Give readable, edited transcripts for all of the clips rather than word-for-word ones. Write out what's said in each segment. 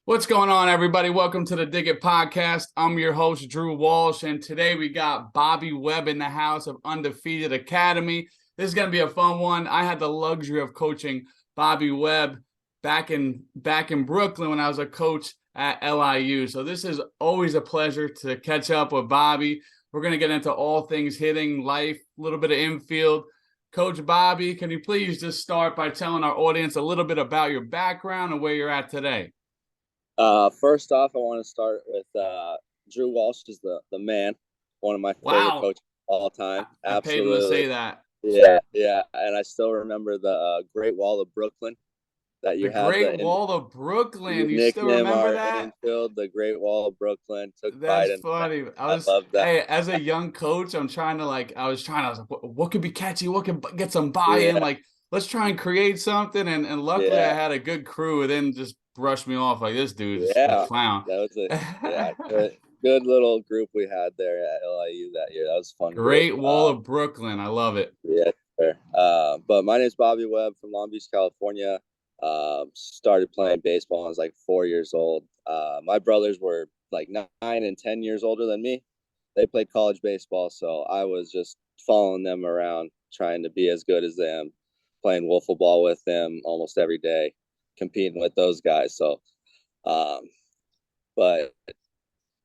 What's going on, everybody? Welcome to the Dig It Podcast. I'm your host, Drew Walsh, and today we got Bobby Webb in the house of Undefeated Academy. This is going to be a fun one. I had the luxury of coaching Bobby Webb back in Brooklyn when I was a coach at LIU. So this is always a pleasure to catch up with Bobby. We're going to get into all things hitting, life, a little bit of infield. Coach Bobby, can you please just start by telling our audience a little bit about your background and where you're at today? First off, I want to start with Drew Walsh is the man, one of my favorite Wow. coaches of all time. I paid him to Absolutely. say that. Yeah. And I still remember the Great Wall of Brooklyn that The you had. Great Wall of You Brooklyn. You still nickname remember our that? infield the Great Wall of Brooklyn. Took That's pride in that. funny. I love that. Hey, as a young coach, I was like, what could be catchy? What could get some buy-in? Yeah, Like, let's try and create something. And luckily I yeah, had a good crew and then just brushed me off like this dude is a yeah. clown. That was good little group we had there at LIU that year. That was a fun group. Great Wall of Brooklyn. I love it. Yeah, sure. But my name is Bobby Webb from Long Beach, California. Started playing baseball when I was like 4 years old. My brothers were like 9 and 10 years older than me. They played college baseball, so I was just following them around, trying to be as good as them, playing wiffle ball with them almost every day, competing with those guys. So, um, but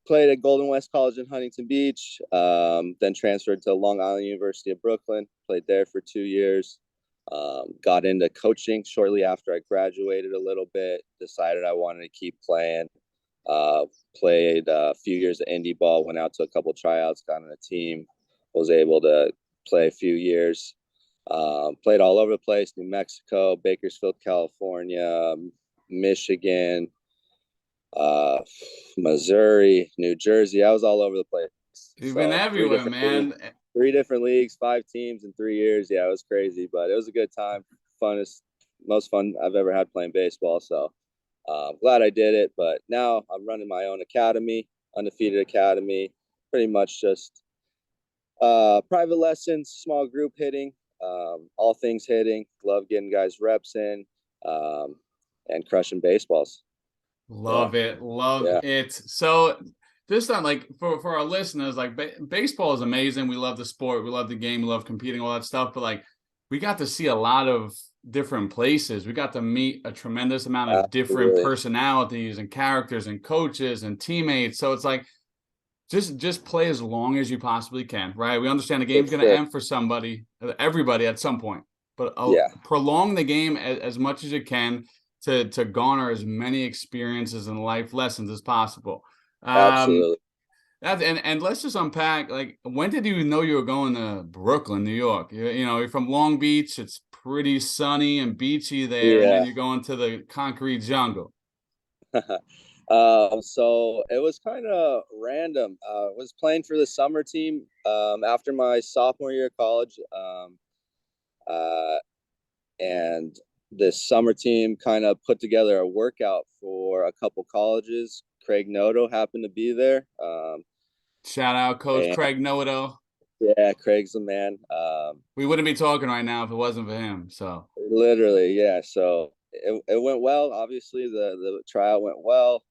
played at Golden West College in Huntington Beach, then transferred to Long Island University of Brooklyn, played there for 2 years. Got into coaching shortly after I graduated a little bit, decided I wanted to keep playing. Uh, Played a few years of indie ball, went out to a couple tryouts, got on a team, was able to play a few years. Played all over the place: New Mexico, Bakersfield, California, Michigan, uh, Missouri, New Jersey. I was all over the place. You've been So everywhere, man. 3 different leagues, 5 teams in 3 years. Yeah, it was crazy, but it was a good time. Most fun I've ever had playing baseball. So I'm glad I did it. But now I'm running my own academy, Undefeated Academy. Pretty much just private lessons, small group hitting, all things hitting. Love getting guys reps in, um, and crushing baseballs. Yeah, Love it. Love yeah. it. So just on like for our listeners, like baseball is amazing. We love the sport. We love the game. We love competing, all that stuff. But like we got to see a lot of different places. We got to meet a tremendous amount of different Absolutely. personalities and characters and coaches and teammates. So it's like just play as long as you possibly can, right? We understand the For game's going to sure. end for everybody at some point, but Yeah, prolong the game as much as you can to garner as many experiences and life lessons as possible. Um, absolutely. and let's just unpack, like, when did you know you were going to Brooklyn, New York? You're from Long Beach. It's pretty sunny and beachy there, and then Yeah. you're going to the concrete jungle. So it was kind of random. I was playing for the summer team after my sophomore year of college. Uh, and this summer team kind of put together a workout for a couple colleges. Craig Noto happened to be there. Shout out Coach And Craig Noto. yeah, Craig's the man. We wouldn't be talking right now if it wasn't for him. So Literally, yeah. So it went well. Obviously, the tryout went well.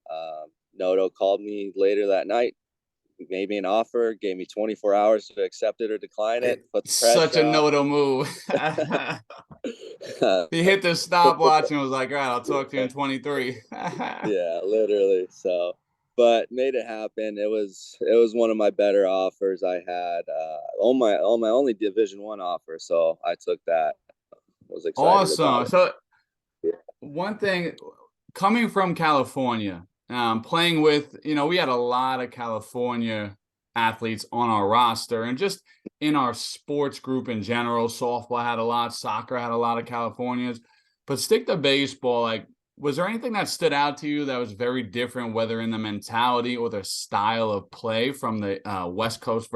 Noto called me later that night, made me an offer, gave me 24 hours to accept it or decline it, put the such pressure a on. Noto move. He hit the stopwatch and was like, all right, I'll talk to you in 23. Yeah, literally. So, but made it happen. It was one of my better offers I had. On my only Division 1 offer, so I took that. Was excited about Awesome. it. So Yeah. one thing, coming from California, playing with, we had a lot of California athletes on our roster and just in our sports group in general. Softball had a lot, soccer had a lot of Californians, but stick to baseball. Like, was there anything that stood out to you that was very different, whether in the mentality or the style of play from the West Coast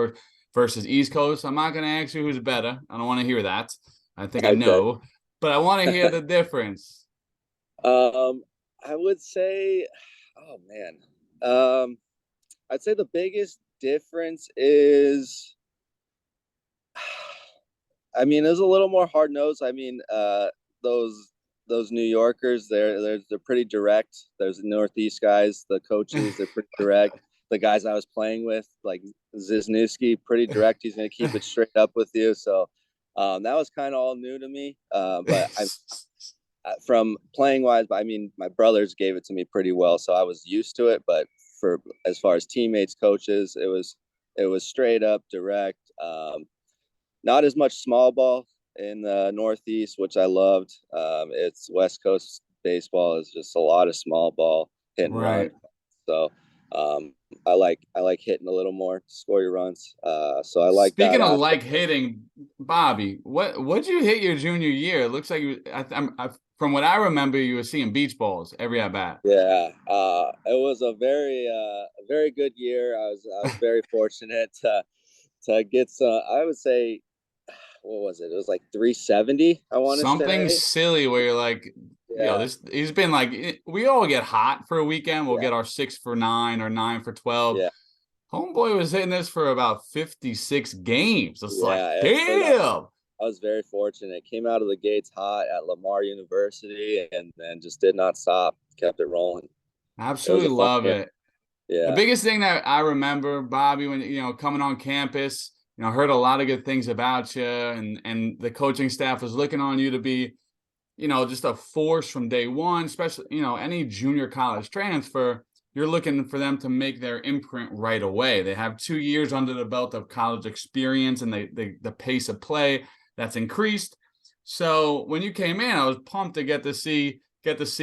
versus East Coast? I'm not going to ask you who's better. I don't want to hear that. I think I Okay. know, but I want to hear the difference. Um, I would say, oh man, um, I'd say the biggest difference is, I mean, it was a little more hard nosed. I mean, those those New Yorkers, they're pretty direct. There's the Northeast guys, the coaches, they're pretty direct. The guys I was playing with, like Zizniewski, pretty direct. He's going to keep it straight up with you. So that was kind of all new to me. But I from playing wise, I mean, my brothers gave it to me pretty well, so I was used to it. But for as far as teammates, coaches, it was straight up direct. Not as much small ball in the Northeast, which I loved. It's West Coast baseball is just a lot of small ball hit and Right. run. So I like hitting a little more, score your runs. So I like that Speaking of like aspect. hitting, Bobby, what'd you hit your junior year? It looks like from what I remember, you were seeing beach balls every at bat. Yeah, it was a very good year. I was very fortunate to get some. I would say, what was it? It was like 370. I want to Something say. silly where you're like, Yeah, this he's been like we all get hot for a weekend. We'll yeah, get our 6 for 9 or 9 for 12. yeah, Homeboy was hitting this for about 56 games. It's like, yeah. damn. I was very fortunate. Came out of the gates hot at Lamar University, and then just did not stop. Kept it rolling. It was Absolutely a fun love year. it. The Yeah, biggest thing that I remember, Bobby, when coming on campus, heard a lot of good things about you, and the coaching staff was looking on you to be, just a force from day one. Especially, any junior college transfer, you're looking for them to make their imprint right away. They have 2 years under the belt of college experience, and the pace of play that's increased. So when you came in, I was pumped to get to see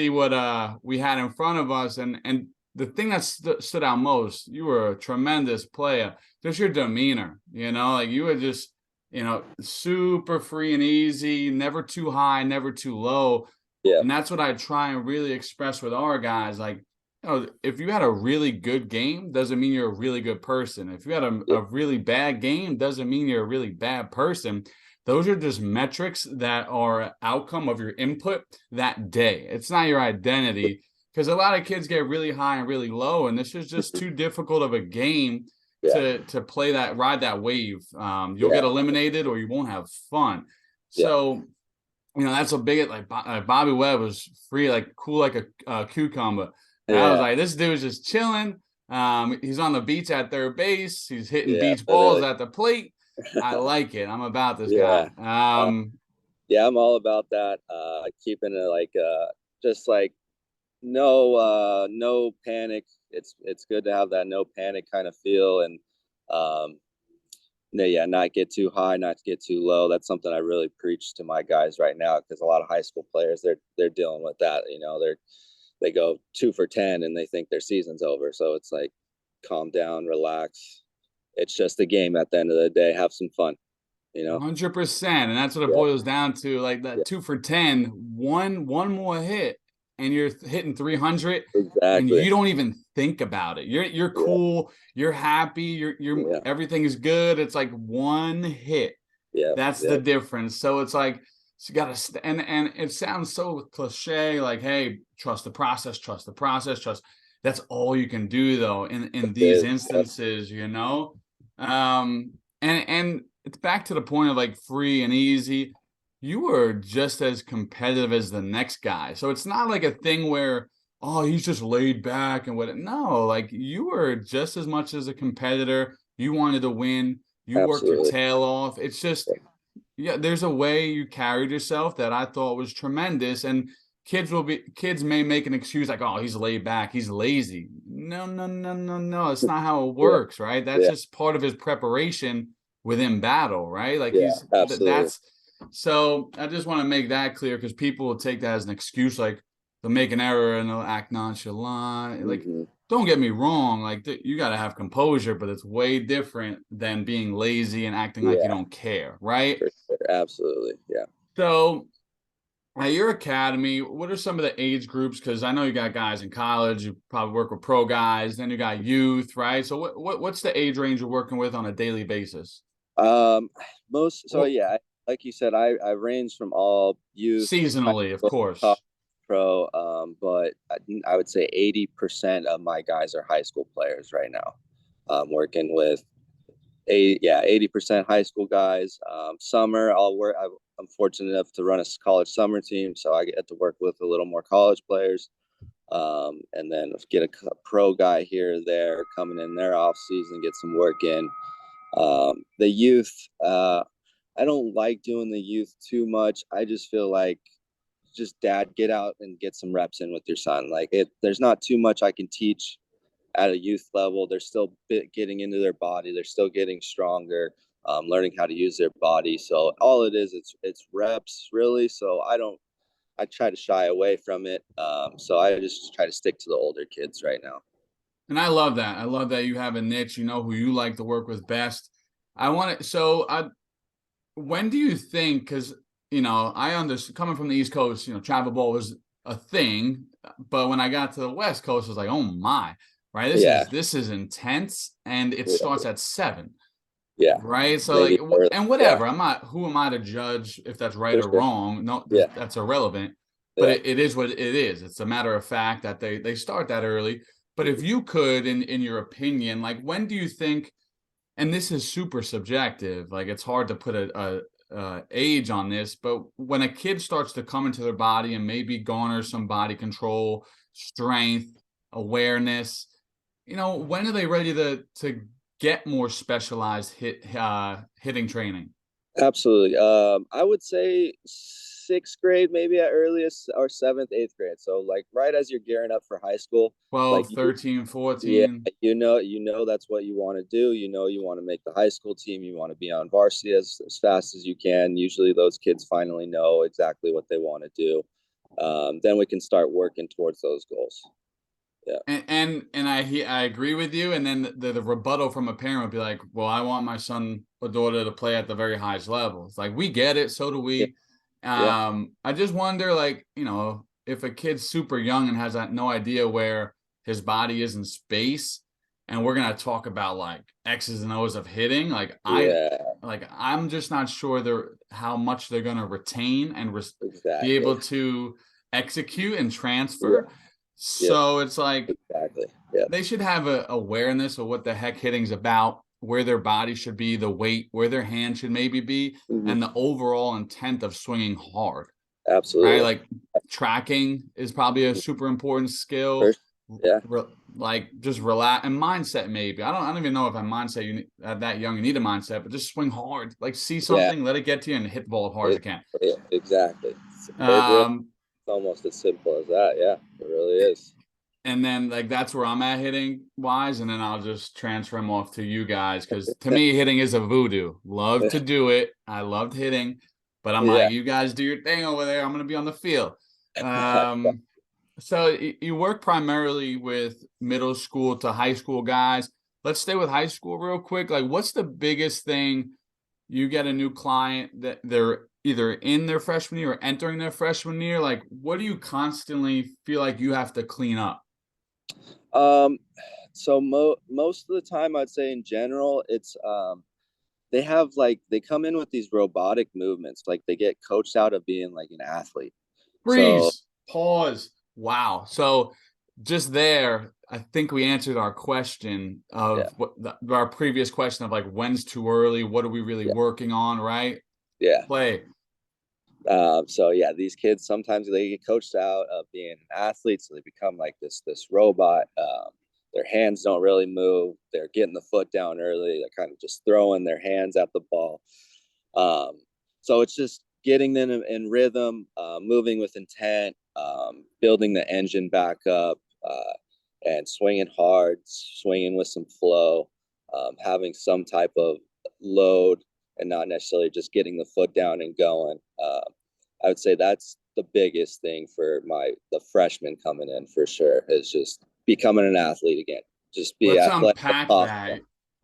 what we had in front of us, and the thing that stood out most, you were a tremendous player. Just your demeanor, like you were just, super free and easy, never too high, never too low. yeah, And that's what I try and really express with our guys. Like, if you had a really good game, doesn't mean you're a really good person. If you had yeah, a really bad game, doesn't mean you're a really bad person. Those are just metrics that are outcome of your input that day. It's not your identity, because a lot of kids get really high and really low, and this is just too difficult of a game yeah, to play that, ride that wave. You'll get yeah, eliminated or you won't have fun. yeah, So that's a big, like Bobby Webb was free, like cool, like a cucumber. And I was yeah, like, this dude's just chilling. He's on the beach at third base. He's hitting yeah. beach balls Literally. at the plate. I like it. I'm about this Yeah. guy. Uh, yeah, I'm all about that. Keeping it like just like no panic. It's good to have that no panic kind of feel, and um no, yeah, not get too high, not get too low. That's something I really preach to my guys right now, because a lot of high school players, they're dealing with that. They go 2 for 10 and they think their season's over. So it's like, calm down, relax. It's just a game at the end of the day. Have some fun, you know? 100%, and that's what it Yeah, boils down to. Like yeah, that 2 for 10, one more hit, and you're hitting 300, and exactly. you don't even think about it. You're Yeah, cool. You're happy. You're yeah, everything is good. It's like one hit. yeah, That's the yeah, difference. So it's like, so you got to, and it sounds so cliche, like, hey, trust the process, trust the process, trust. That's all you can do though in it these is. Yep, instances. And it's back to the point of like free and easy. You were just as competitive as the next guy. So it's not like a thing where, oh, he's just laid back and what. No, like you were just as much as a competitor. You wanted to win. You worked your absolutely. tail off. It's just, Yeah, yeah, there's a way you carried yourself that I thought was tremendous. And kids may make an excuse like, oh, he's laid back, he's lazy. No, no, no, no, no. It's not how it yeah, works, right? That's yeah, just part of his preparation within battle, right? Like yeah, absolutely. that's so I just want to make that clear, because people will take that as an excuse, like they'll make an error and they'll act nonchalant. Like, Hmm. don't get me wrong, like you got to have composure, but it's way different than being lazy and acting like you Yeah, don't care, right? for sure. Absolutely. Yeah. So at your academy, what are some of the age groups? Because I know you got guys in college, you probably work with pro guys, then you got youth, right? So what's the age range you're working with on a daily basis? Um, most so Well, yeah, like you said, I range from all youth, high seasonally, of school, college, course. pro. But I would say 80% of my guys are high school players right now. Working with 80% high school guys. Summer, I'll work. I'm fortunate enough to run a college summer team, so I get to work with a little more college players, and then get a pro guy here or there coming in their off season, get some work in. The youth, I don't like doing the youth too much. I just feel like just dad, get out and get some reps in with your son. Like there's not too much I can teach at a youth level. They're still getting into their body. They're still getting stronger, learning how to use their body. So all it is, it's reps really. So I try to shy away from it. So I just try to stick to the older kids right now. And I love that. I love that you have a niche. You know who you like to work with best. I want to. So, when do you think? Because I understand coming from the East Coast. Travel ball was a thing, but when I got to the West Coast, I was like, oh my, right? This is intense, and it starts at 7. Yeah. Right. So Maybe and whatever. Who am I to judge if that's right or wrong? No, that's irrelevant. But it is what it is. It's a matter of fact that they start that early. But if you could, in your opinion, like when do you think, and this is super subjective, like it's hard to put a age on this, but when a kid starts to come into their body and maybe garner some body control, strength, awareness, when are they ready to get more specialized hitting training? Absolutely. I would say 6th grade, maybe at earliest, or 7th, 8th grade. So like right as you're gearing up for high school, 12, like 13, 14. that's what you want to do. You want to make the high school team. You want to be on varsity as fast as you can. Usually those kids finally know exactly what they want to do. Then we can start working towards those goals. Yeah. And I agree with you. And then the rebuttal from a parent would be like, well, I want my son or daughter to play at the very highest level. It's like, we get it. So do we. Yeah. I just wonder, like, if a kid's super young and has no idea where his body is in space, and we're going to talk about like X's and O's of hitting, like I'm just not sure how much they're going to retain and be able to execute and transfer. So it's like they should have a awareness of what the heck hitting's about, where their body should be, the weight, where their hand should maybe be, and the overall intent of swinging hard. Absolutely. Right? Like tracking is probably a super important skill. Yeah. Like just relax and mindset maybe. I don't even know if a mindset at that young you need a mindset, but just swing hard. Like see something, let it get to you, and hit the ball as hard as you can. Yeah, exactly. It's almost as simple as that. Yeah, it really is. And then like that's where I'm at hitting wise, and then I'll just transfer them off to you guys, because to me hitting is a voodoo. Love to do it. I loved hitting, but I'm like, you guys do your thing over there. I'm gonna be on the field. So you work primarily with middle school to high school guys. Let's stay with high school real quick. Like, what's the biggest thing you get a new client that they're either in their freshman year or entering their freshman year? Like, what do you constantly feel like you have to clean up? So most of the time, I'd say in general, it's they come in with these robotic movements, like they get coached out of being like an athlete. Freeze, pause. Wow. So just there, I think we answered our question of our previous question of like, when's too early? What are we really working on? Right. Yeah. Play. So yeah, these kids sometimes they get coached out of being an athlete, so they become like this robot. Their hands don't really move. They're getting the foot down early. They're kind of just throwing their hands at the ball. So it's just getting them in rhythm, moving with intent, building the engine back up, and swinging hard, swinging with some flow, having some type of load, and not necessarily just getting the foot down and going. I would say that's the biggest thing for the freshmen coming in for sure, is just becoming an athlete again. Just be Let's athletic. unpack that.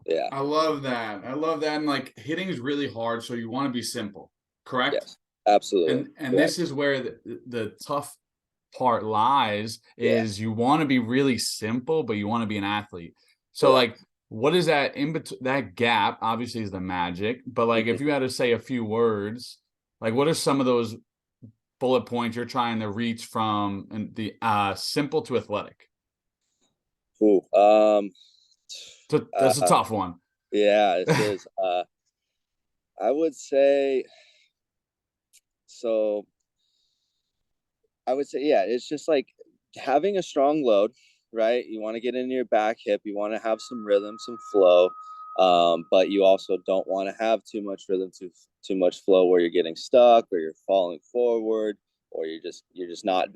Yeah. I love that. I love that. And like hitting is really hard, so you want to be simple, correct? Yes, absolutely. And this is where the tough part lies, is you want to be really simple, but you want to be an athlete. So like, what is that in between? That gap obviously is the magic, but like if you had to say a few words, like what are some of those bullet points you're trying to reach from and the simple to athletic? Ooh, that's a tough one. Yeah, it is. I would say So I would say, yeah, it's just like having a strong load, right? You want to get into your back hip. You want to have some rhythm, some flow, but you also don't want to have too much rhythm, too much flow where you're getting stuck or you're falling forward or you're not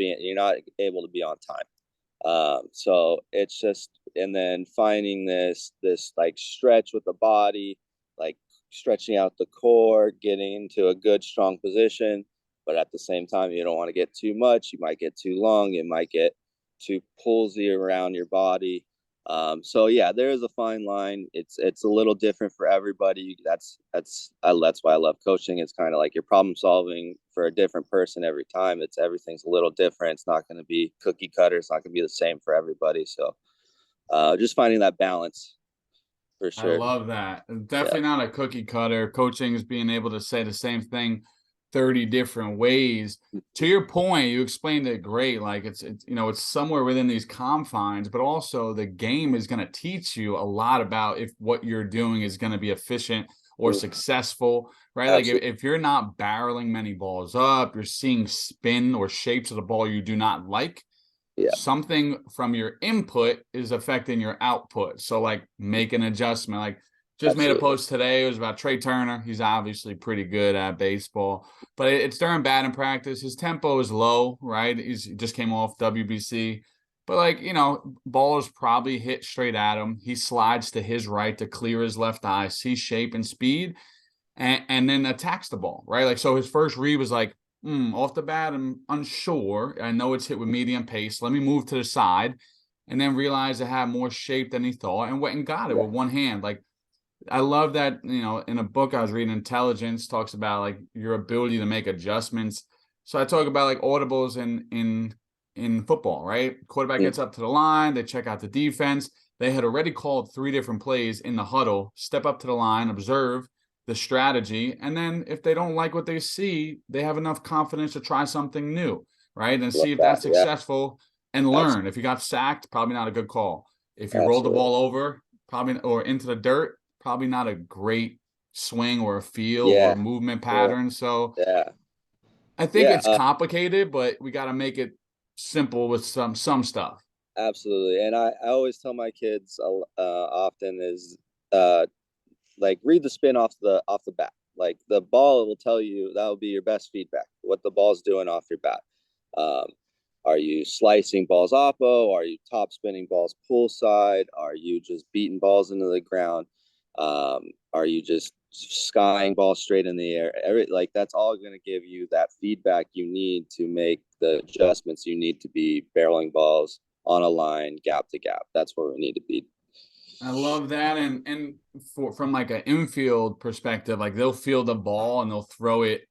able to be on time. So it's just, and then finding this like stretch with the body, like stretching out the core, getting into a good strong position, but at the same time you don't want to get too much. You might get too long. You might get too pulsy around your body. So yeah, there is a fine line. It's a little different for everybody. That's why I love coaching. It's kind of like you're problem solving for a different person every time. Everything's a little different. It's not going to be cookie cutter. It's not going to be the same for everybody. So just finding that balance for I sure. love that. Yeah. Definitely not a cookie cutter. Coaching is being able to say the same thing 30 different ways. To your point, you explained it great. Like it's it's somewhere within these confines, but also the game is going to teach you a lot about if what you're doing is going to be efficient or successful, right? Like Absolutely. if you're not barreling many balls up, you're seeing spin or shapes of the ball you do not like, Yeah. something from your input is affecting your output. So like make an adjustment. Like just made a Absolutely. post today. It was about Trey Turner. He's obviously pretty good at baseball, but it's during batting practice. His tempo is low, right? He just came off WBC. But like, ballers probably hit straight at him. He slides to his right to clear his left eye, see shape and speed, and then attacks the ball, right? Like, so his first read was like, off the bat, I'm unsure. I know it's hit with medium pace. Let me move to the side. And then realized it had more shape than he thought and went and got it Yeah. with one hand. Like, I love that, in a book I was reading, Intelligence talks about like your ability to make adjustments. So I talk about like audibles in football, right? Quarterback gets up to the line, they check out the defense. They had already called 3 different plays in the huddle, step up to the line, observe the strategy, and then if they don't like what they see, they have enough confidence to try something new, right? And Love see if that. that's Yeah. successful and learn. Absolutely. If you got sacked, probably not a good call. If you roll the Absolutely. ball over, probably, or into the dirt, probably not a great swing or a feel or Yeah. movement Yeah. pattern. So Yeah. I think Yeah. it's complicated, but we got to make it simple with some stuff. Absolutely. And I always tell my kids often is like read the spin off the bat. Like the ball will tell you, that will be your best feedback, what the ball's doing off your bat. Um, are you slicing balls oppo? Are you top spinning balls poolside? Are you just beating balls into the ground? Are you just skying balls straight in the air? Like that's all going to give you that feedback you need to make the adjustments you need to be barreling balls on a line, gap to gap. That's where we need to be. I love that, and from like an infield perspective, like they'll field the ball and they'll throw it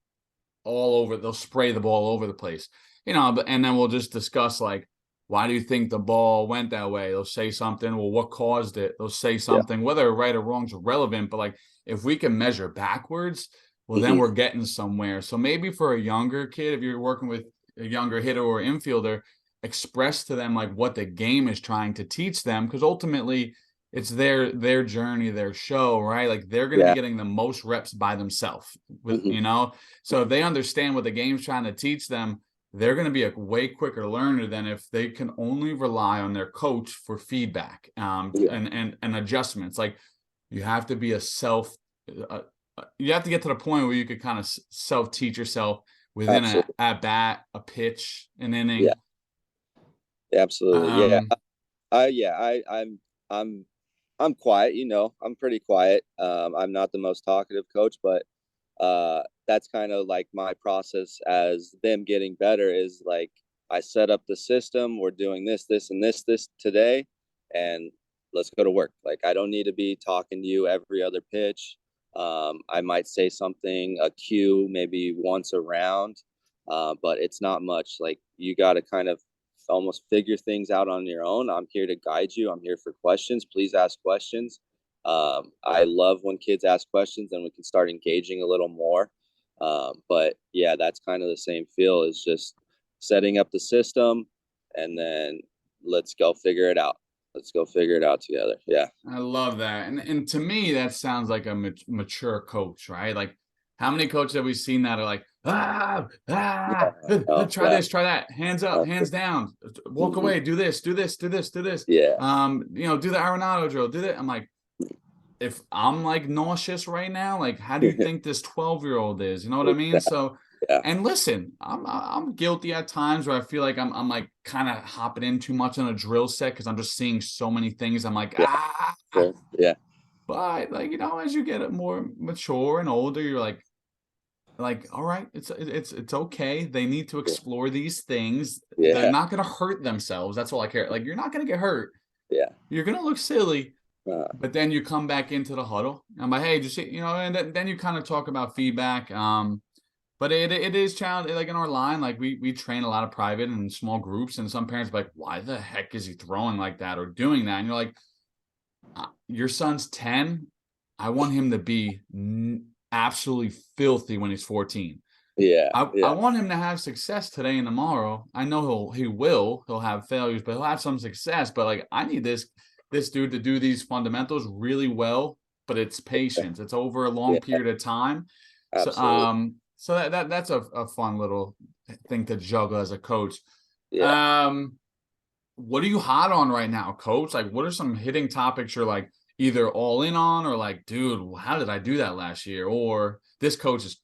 all over. They'll spray the ball all over the place, and then we'll just discuss like, why do you think the ball went that way? They'll say something. Well, what caused it? They'll say Yeah. something, whether right or wrong is irrelevant. But like, if we can measure backwards, well, then Mm-hmm. we're getting somewhere. So maybe for a younger kid, if you're working with a younger hitter or infielder, express to them like what the game is trying to teach them, because ultimately it's their journey, their show, right? Like they're going to be Yeah. getting the most reps by themselves with, Mm-hmm. so if they understand what the game's trying to teach them, they're going to be a way quicker learner than if they can only rely on their coach for feedback, Yeah. and adjustments. Like you have to be uh, you have to get to the point where you could kind of self teach yourself within a Absolutely. at bat, a pitch, an Yeah. inning. Absolutely. Yeah. Um, I'm I'm quiet, I'm pretty quiet. I'm not the most talkative coach, but that's kind of like my process as them getting better is like I set up the system, we're doing this and this today, and let's go to work. Like I don't need to be talking to you every other pitch. I might say something, a cue maybe once around, but it's not much. Like you got to kind of almost figure things out on your own. I'm here to guide you. I'm here for questions. Please ask questions. I love when kids ask questions and we can start engaging a little more. But yeah, that's kind of the same feel, is just setting up the system and then let's go figure it out. Let's go figure it out together. Yeah. I love that. And to me, that sounds like a mature coach, right? Like, how many coaches have we seen that are like, Yeah. Oh, try yeah. this, try that, hands up, hands down, walk Mm-hmm. away, do this, do this, do this, do this. Yeah. Do the Arenado drill, do that. I'm like, if I'm like nauseous right now, like how do you think this 12-year-old is? You know what I mean? So, Yeah. and listen, I'm guilty at times where I feel like I'm like kind of hopping in too much on a drill set because I'm just seeing so many things. I'm like, Yeah. Sure. Yeah. but like, as you get more mature and older, you're like, all right, it's okay. They need to explore these things. They're Yeah. not gonna hurt themselves. That's all I care. Like, you're not gonna get hurt. Yeah. You're gonna look silly, Uh, but then you come back into the huddle. I'm like, hey, just and then you kind of talk about feedback. But it is challenging. Like in our line, like we train a lot of private and small groups, and some parents are like, why the heck is he throwing like that or doing that? And you're like, your son's 10. I want him to be absolutely filthy when he's 14. yeah. I Yeah. want him to have success today and tomorrow. I know he'll have failures, but he'll have some success. But like, I need this dude to do these fundamentals really well, but it's patience. It's over a long Yeah. period of time. So Absolutely. so that's a fun little thing to juggle as a coach. Yeah. Um what are you hot on right now, coach? Like, what are some hitting topics you're like either all in on or like, dude, how did I do that last year? Or this coach is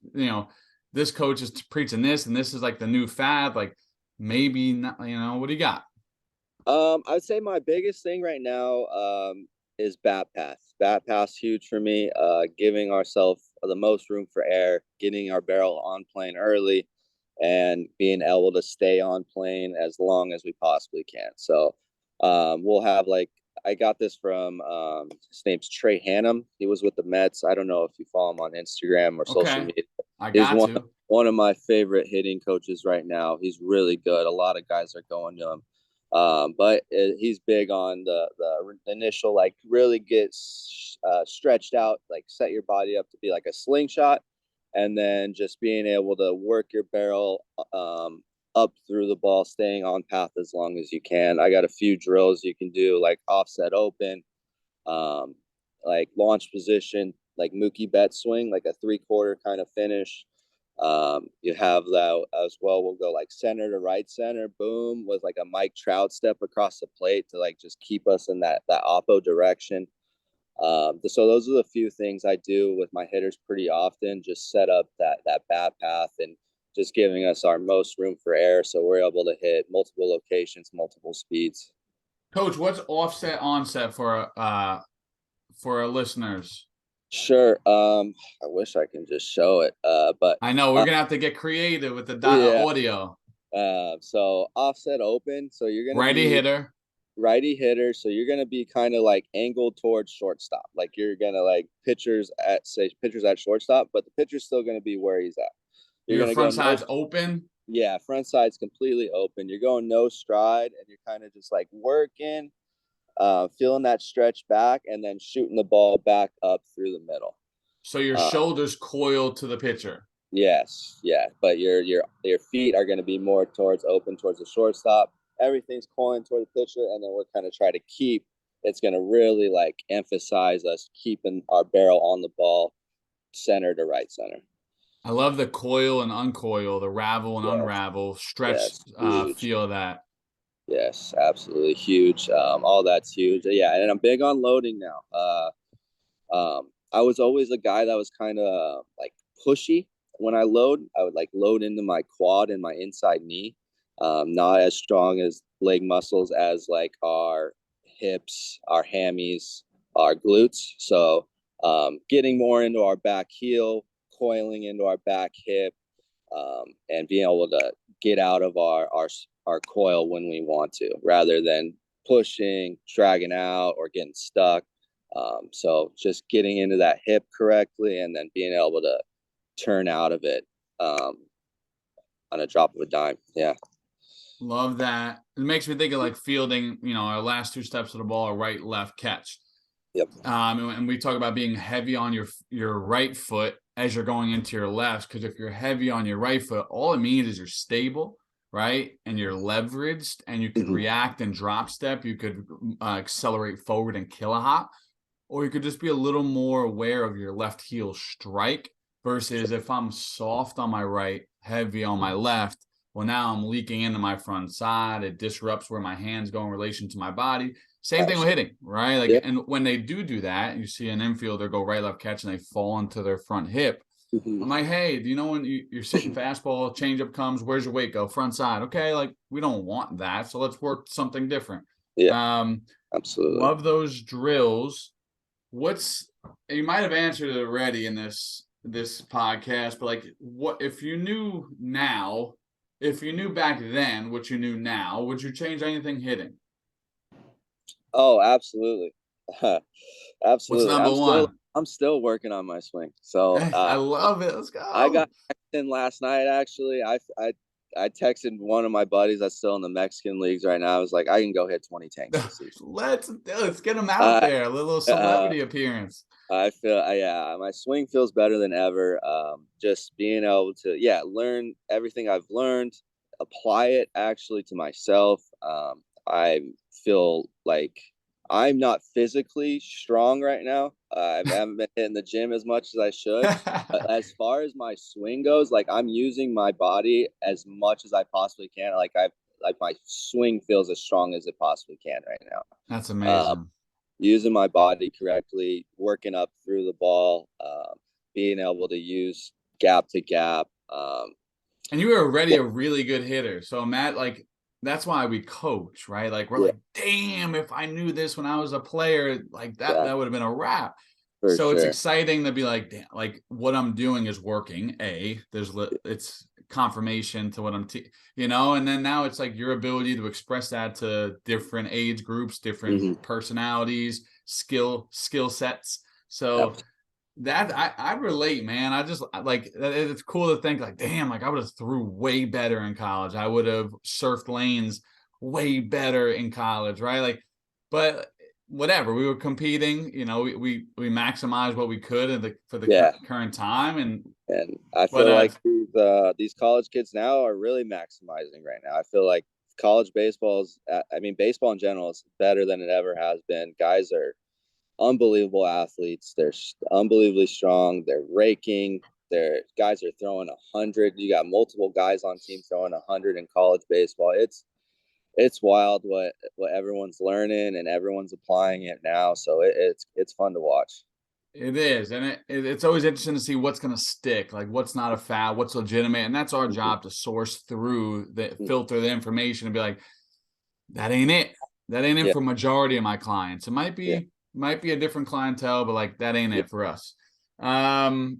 preaching this and this is like the new fad. Like, maybe not, what do you got? I'd say my biggest thing right now is bat path. Bat path's huge for me. Giving ourselves the most room for air, getting our barrel on plane early, and being able to stay on plane as long as we possibly can. So we'll have like I got this from his name's Trey Hannum. He was with the Mets. I don't know if you follow him on Instagram or social Okay, media. I He's got to. one of my favorite hitting coaches right now. He's really good. A lot of guys are going to him. But he's big on the initial, like really get stretched out, like set your body up to be like a slingshot, and then just being able to work your barrel up through the ball, staying on path as long as you can. I got a few drills you can do, like offset open, um, like launch position, like Mookie Betts swing, like a 3/4 kind of finish. You have that as well. We'll go like center to right center, boom, with like a Mike Trout step across the plate to like just keep us in that oppo direction. So those are the few things I do with my hitters pretty often. Just set up that bat path and just giving us our most room for air, so we're able to hit multiple locations, multiple speeds. Coach, what's offset onset for our listeners? Sure. I wish I can just show it. But I know we're gonna have to get creative with the yeah. audio. So offset open. So you're gonna Righty be hitter. righty hitter. So you're gonna be kind of like angled towards shortstop. Like you're gonna like pitchers at shortstop, but the pitcher's still gonna be where he's at. You're Your gonna go front no. side's open. Yeah, front side's completely open. You're going no stride, and you're kind of just like working, feeling that stretch back, and then shooting the ball back up through the middle. So your Uh, shoulders coiled to the pitcher. Yes, yeah, but your feet are going to be more towards open towards the shortstop. Everything's coiling toward the pitcher, and then we're kind of try to keep. It's going to really like emphasize us keeping our barrel on the ball, center to right center. I love the coil and uncoil, the ravel and Yes, unravel, stretch, yes, huge. feel of that. Yes, absolutely huge. All that's huge. Yeah, and I'm big on loading now. I was always a guy that was kind of like pushy when I load. I would like load into my quad and my inside knee. Not as strong as leg muscles as like our hips, our hammies, our glutes. So getting more into our back heel, coiling into our back hip, and being able to get out of our coil when we want to, rather than pushing, dragging out, or getting stuck. So just getting into that hip correctly and then being able to turn out of it on a drop of a dime. Yeah. Love that. It makes me think of like fielding, our last two steps of the ball, a right, left catch. Yep. And we talk about being heavy on your right foot as you're going into your left, because if you're heavy on your right foot, all it means is you're stable, right? And you're leveraged and you could react and drop step. You could accelerate forward and kill a hop, or you could just be a little more aware of your left heel strike versus if I'm soft on my right, heavy on my left. Well, now I'm leaking into my front side. It disrupts where my hands go in relation to my body. Same thing with hitting, right? Like, Yeah. and when they do that, you see an infielder go right, left catch, and they fall into their front hip. I'm like, hey, do you know when you're sitting fastball, changeup comes, where's your weight go? Front side. Okay, like we don't want that, so let's work something different. Yeah. Absolutely. Love those drills. You might have answered it already in this podcast, but like, what if you knew now? If you knew back then what you knew now, would you change anything hitting? Oh, absolutely. What's Absolutely. number one? I'm still working on my swing. So I love it. Let's I go. got in last night actually. I texted one of my buddies that's still in the Mexican leagues right now. I was like, I can go hit 20 tanks this season. Let's get them out there. A little celebrity appearance. I feel yeah, my swing feels better than ever. Just being able to learn everything I've learned, apply it actually to myself. I feel like I'm not physically strong right now. I haven't been hitting the gym as much as I should. But as far as my swing goes, like I'm using my body as much as I possibly can. Like my swing feels as strong as it possibly can right now. That's amazing. Using my body correctly, working up through the ball, being able to use gap to gap. And you were already a really good hitter. So Matt, like that's why we coach, right? Like we're like, damn, if I knew this when I was a player, like that would have been a wrap. For so sure. It's exciting to be like, damn, like what I'm doing is working. It's confirmation to what I'm, and then now it's like your ability to express that to different age groups, different personalities, skill sets. So that I relate, man. I just like it's cool to think like, damn, like I would have threw way better in college. I would have surfed lanes way better in college, right? Like, but whatever, we were competing. We maximized what we could for the current time, and I feel like these college kids now are really maximizing right now. I feel like college baseball is, baseball in general is better than it ever has been. Guys are unbelievable athletes. They're unbelievably strong. They're raking. Their guys are throwing 100. You got multiple guys on team throwing 100 in college baseball. It's wild what everyone's learning and everyone's applying it now. So it's fun to watch. It is, and it's always interesting to see what's going to stick, like what's not a foul, what's legitimate, and that's our job to source through filter the information and be like, that ain't it. That ain't it for majority of my clients. It might be a different clientele, but like that ain't it for us. So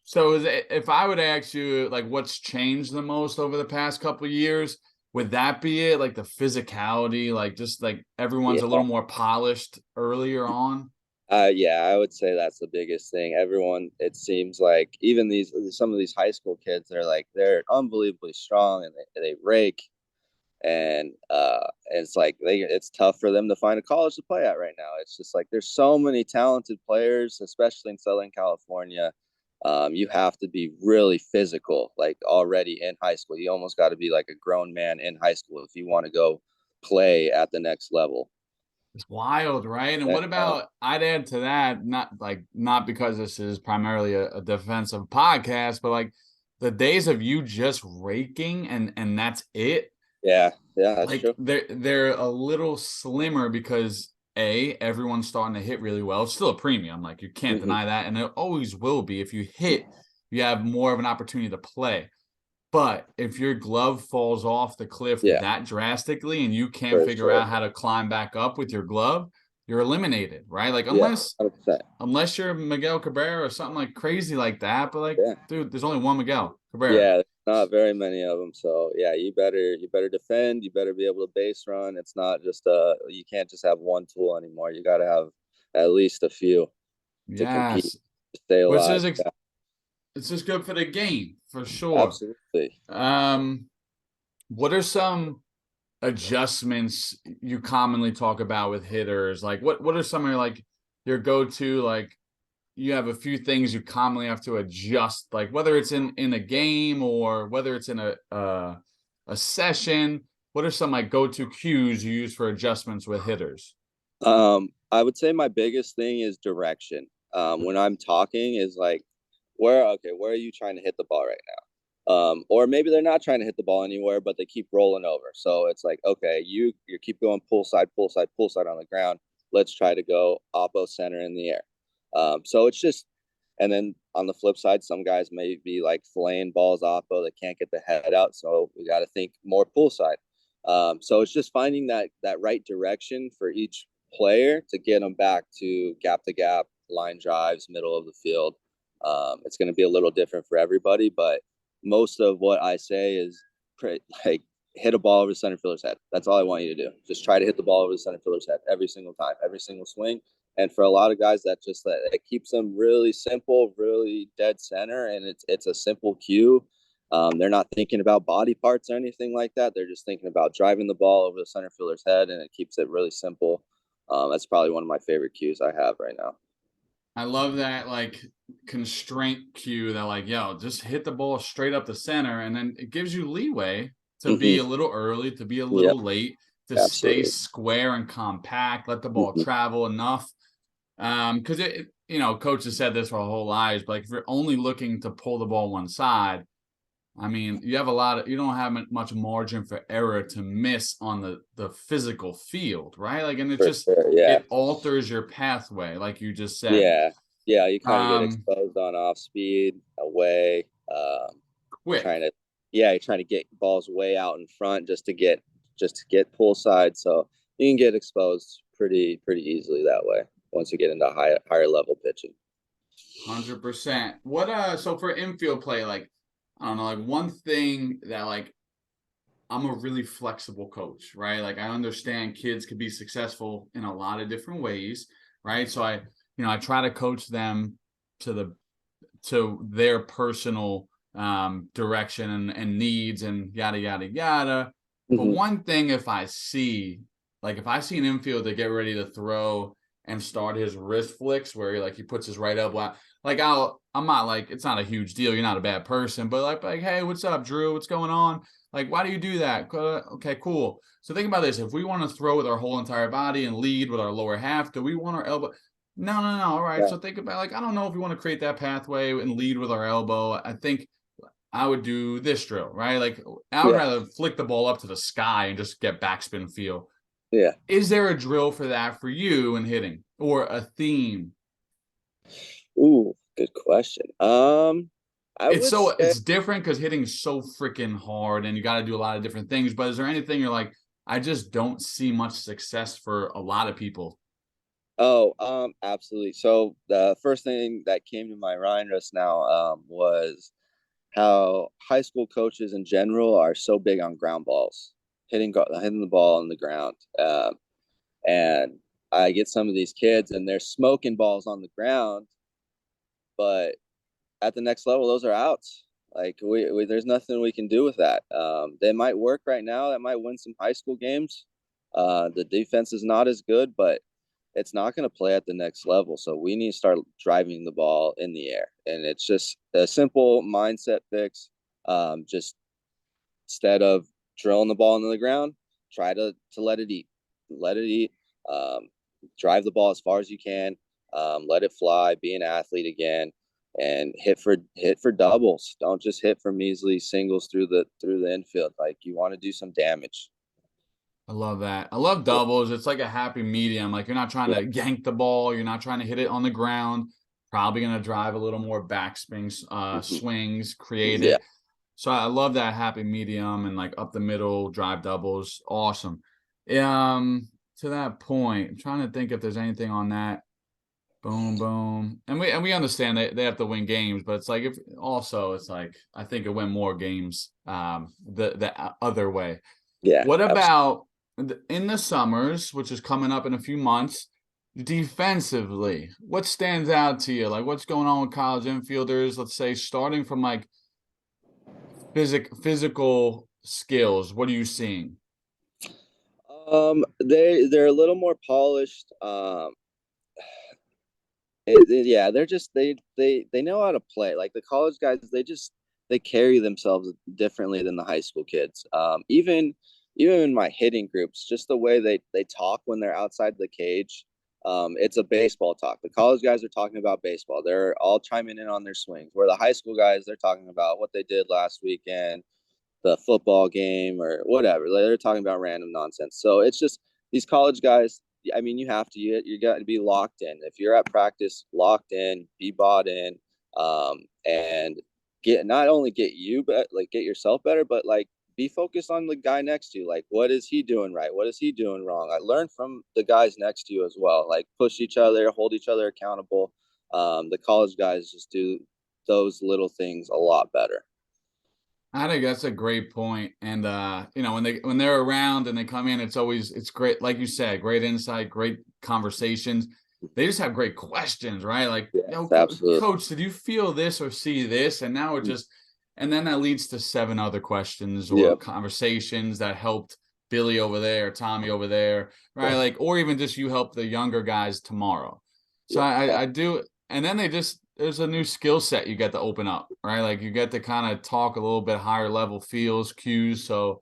if I would ask you like what's changed the most over the past couple of years, would that be it? Like the physicality, like just like everyone's a little more polished earlier on? I would say that's the biggest thing. Everyone, it seems like even some of these high school kids, they're unbelievably strong and they rake, and it's like it's tough for them to find a college to play at right now. It's just like there's so many talented players, especially in Southern California. You have to be really physical, like already in high school. You almost got to be like a grown man in high school if you want to go play at the next level. It's wild, right? And what about, I'd add to that, not because this is primarily a defensive podcast, but like the days of you just raking and that's it. Yeah, that's like true. They're a little slimmer because everyone's starting to hit really well. It's still a premium, like you can't deny that, and it always will be. If you hit, you have more of an opportunity to play. But if your glove falls off the cliff that drastically and you can't figure out how to climb back up with your glove, you're eliminated, right? Like unless you're Miguel Cabrera or something like crazy like that. But like, dude, there's only one Miguel Cabrera. Yeah, not very many of them. So yeah, you better defend. You better be able to base run. It's not just you can't just have one tool anymore. You got to have at least a few to compete, to stay alive. It's just good for the game, for sure. Absolutely. What are some adjustments you commonly talk about with hitters? Like what are some of your go-to, like you have a few things you commonly have to adjust, like whether it's in a game or whether it's in a session? What are some like go-to cues you use for adjustments with hitters? I would say my biggest thing is direction. When I'm talking is like where are you trying to hit the ball right now? Or maybe they're not trying to hit the ball anywhere, but they keep rolling over. So it's like, okay, you keep going pull side, pull side, pull side on the ground. Let's try to go oppo center in the air. So it's just, and then on the flip side, some guys may be like filleting balls oppo, they can't get the head out. So we got to think more pull side. So it's just finding that right direction for each player to get them back to gap, line drives, middle of the field. It's going to be a little different for everybody, but most of what I say is like hit a ball over the center fielder's head. That's all I want you to do. Just try to hit the ball over the center fielder's head every single time, every single swing. And for a lot of guys, that just it keeps them really simple, really dead center, and it's a simple cue. They're not thinking about body parts or anything like that. They're just thinking about driving the ball over the center fielder's head, and it keeps it really simple. That's probably one of my favorite cues I have right now. I love that like constraint cue that like, yo, just hit the ball straight up the center, and then it gives you leeway to be a little early, to be a Yeah, little late, to stay absolutely. square and compact, let the ball travel enough. Because coaches said this for our whole lives, but like if you're only looking to pull the ball one side, I mean, you don't have much margin for error to miss on the physical field, right? Like, and For sure. Yeah. it alters your pathway, like you just said. Yeah. Yeah. You kind of get Um, exposed on off speed, away, trying quick. to, yeah, you're trying to get balls way out in front just to get pull side. So you can get exposed pretty easily that way once you get into higher level pitching. 100%. So for infield play, like, I don't know, like one thing that like I'm a really flexible coach, right? Like I understand kids could be successful in a lot of different ways, right? So I try to coach them to their personal direction and needs and yada yada yada. But Mm-hmm. one thing, if I see an infield to get ready to throw and start his wrist flicks where he puts his right elbow out, like I'm not like, it's not a huge deal. You're not a bad person, but like hey, what's up, Drew? What's going on? Like, why do you do that? Okay, cool. So think about this: if we want to throw with our whole entire body and lead with our lower half, do we want our elbow? No, no, no. All right. Yeah. So think about like I don't know if we want to create that pathway and lead with our elbow. I think I would do this drill, right? Like I would Yeah. rather flick the ball up to the sky and just get backspin feel. Yeah. Is there a drill for that for you in hitting or a theme? Ooh, good question. I would say, It's different because hitting's so freaking hard and you got to do a lot of different things. But is there anything you're like, I just don't see much success for a lot of people? oh, absolutely. So the first thing that came to my mind just now, was how high school coaches in general are so big on ground balls, hitting the ball on the ground. And I get some of these kids and they're smoking balls on the ground, but at the next level, those are outs. Like there's nothing we can do with that. They might work right now. That might win some high school games. The defense is not as good, but it's not going to play at the next level. So we need to start driving the ball in the air, and it's just a simple mindset fix. Just instead of drilling the ball into the ground, try to let it eat, let it eat. Um, Drive the ball as far as you can. Let it fly. Be an athlete again, and hit for doubles. Don't just hit for measly singles through the infield. Like you want to do some damage. I love that. I love doubles. It's like a happy medium. Like you're not trying Yeah. to yank the ball. You're not trying to hit it on the ground. Probably going to drive a little more backspin Mm-hmm. swings, create Yeah. it. So I love that happy medium and like up the middle drive doubles. Awesome. To that point, I'm trying to think if there's anything on that. Boom, boom. And we understand they have to win games, but it's like it's like I think it win more games the other way. Yeah. What Absolutely. about in the summers, which is coming up in a few months, defensively? What stands out to you? Like what's going on with college infielders? Let's say starting from like physical skills. What are you seeing? They're a little more polished. Yeah, they know how to play. Like the college guys, they carry themselves differently than the high school kids. Even in my hitting groups, just the way they talk when they're outside the cage, It's a baseball talk. The college guys are talking about baseball. They're all chiming in on their swings. Where the high school guys, they're talking about what they did last weekend, the football game, or whatever. They're talking about random nonsense. So it's just these college guys. I mean, you have to. You got to be locked in. If you're at practice, locked in, be bought in, and get not only get you, but like get yourself better, but like be focused on the guy next to you. Like, what is he doing right? What is he doing wrong? I learn from the guys next to you as well. Like, push each other, hold each other accountable. The college guys just do those little things a lot better. I think that's a great point. And you know, when they're around and they come in, it's great, like you said, great insight, great conversations. They just have great questions, right? Like, Yes, you know, absolutely. coach, did you feel this or see this? And now and then that leads to 7 other questions or Yeah. conversations that helped Billy over there, Tommy over there, right? Like, or even just you help the younger guys tomorrow. So Yeah. I do, and then there's a new skill set you get to open up, right? Like you get to kind of talk a little bit higher level feels, cues. So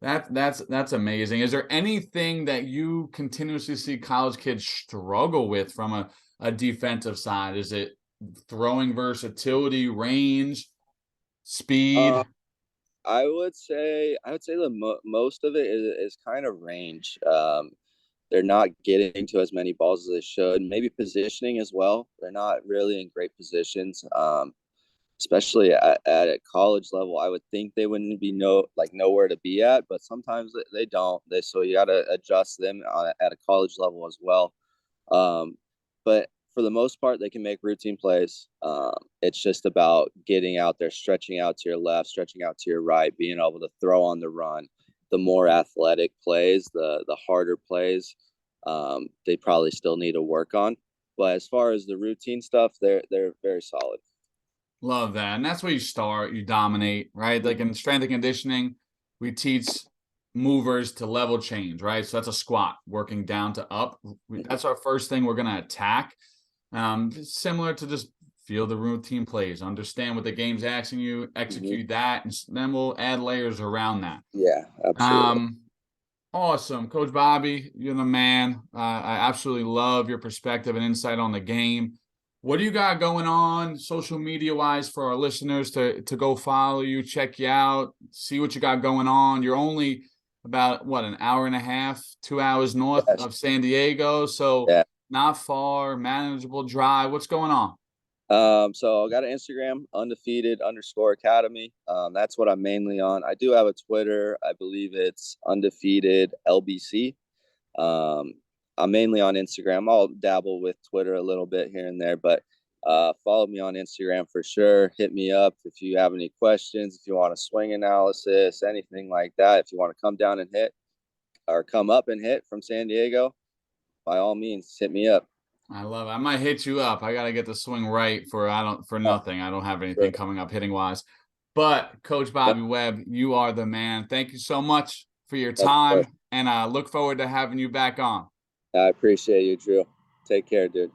that's amazing. Is there anything that you continuously see college kids struggle with from a defensive side? Is it throwing versatility, range, speed? I would say most of it is kind of range. They're not getting to as many balls as they should. Maybe positioning as well. They're not really in great positions. Especially at a college level, I would think they wouldn't be nowhere to be at, but sometimes they don't. So you got to adjust them at a college level as well. Um, but for the most part, they can make routine plays. It's just about getting out there, stretching out to your left, stretching out to your right, being able to throw on the run. The more athletic plays, the harder plays, they probably still need to work on. But as far as the routine stuff, they're very solid. Love that. And that's where you start, you dominate, right? Like in strength and conditioning, we teach movers to level change, right? So that's a squat, working down to up. That's our first thing we're going to attack. Similar to just feel the routine plays, understand what the game's asking you, execute that, and then we'll add layers around that. Yeah, absolutely. Um, awesome. Coach Bobby, you're the man. I absolutely love your perspective and insight on the game. What do you got going on social media wise for our listeners to go follow you, check you out, see what you got going on? You're only about what, an hour and a half, 2 hours north Yes. of San Diego, so Yeah. not far, manageable drive. What's going on? So I got an Instagram, undefeated_academy. That's what I'm mainly on. I do have a Twitter. I believe it's undefeated LBC. Um, I'm mainly on Instagram. I'll dabble with Twitter a little bit here and there, but follow me on Instagram for sure. Hit me up if you have any questions, if you want a swing analysis, anything like that. If you want to come down and hit or come up and hit from San Diego, by all means, hit me up. I love it. I might hit you up. I gotta get the swing right for nothing. I don't have anything coming up hitting wise. But Coach Bobby Webb, you are the man. Thank you so much for your time, and I look forward to having you back on. I appreciate you, Drew. Take care, dude.